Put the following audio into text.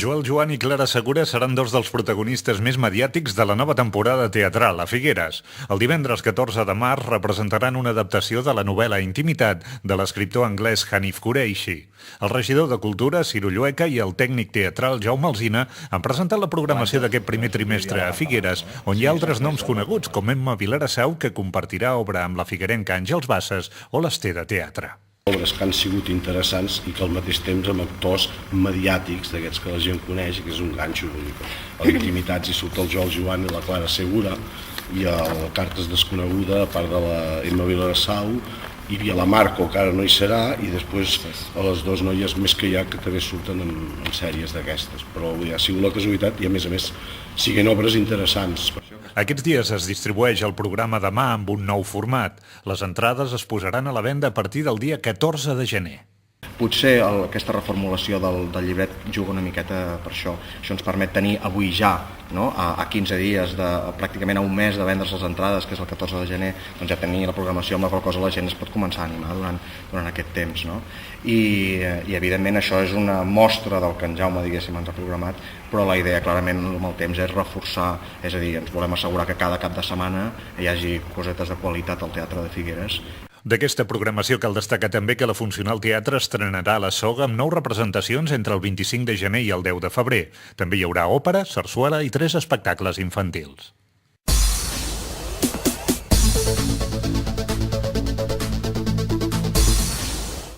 Joel Joan i Clara Segura seran dos dels protagonistes més mediàtics de la nova temporada teatral a Figueres. El divendres 14 de març representaran una adaptació de la novel·la Intimitat de l'escriptor anglès Hanif Kureishi. El regidor de Cultura, Ciro Llueca, i el tècnic teatral Jaume Alsina han presentat la programació d'aquest primer trimestre a Figueres, on hi ha altres noms coneguts, com Emma Vilarasau, que compartirà obra amb la figuerenca Àngels Bassas, o l'Ester de Teatre. Obres que han sigut interessants i que al mateix temps amb actors mediàtics d'aquests que la gent coneix i que és un ganxo. A l'Intimitats hi surt el Joel Joan i la Clara Segura, i el Cartes desconeguda, a part de la Emma Vilarasau, hi havia la Marco, que ara no hi serà, i després a les dues noies més que hi ha que també surten en sèries d'aquestes. Però ha sigut la casualitat i a més siguen obres interessants. Aquests dies es distribueix el programa Demà amb un nou format. Les entrades es posaran a la venda a partir del dia 14 de gener. Potser aquesta reformulació del llibret juga una miqueta per això. Això ens permet tenir avui ja, no? a 15 dies, pràcticament a un mes de vendre's les entrades, que és el 14 de gener, doncs ja tenir la programació amb la qual cosa la gent es pot començar a animar durant aquest temps. No? I evidentment això és una mostra del que en Jaume, diguéssim, ens ha programat, però la idea clarament amb el temps és reforçar, és a dir, ens volem assegurar que cada cap de setmana hi hagi cosetes de qualitat al Teatre de Figueres. D'aquesta programació cal destacar també que la Funcional Teatre estrenarà la Soga amb 9 representacions entre el 25 de gener i el 10 de febrer. També hi haurà òpera, sarsuela i 3 espectacles infantils.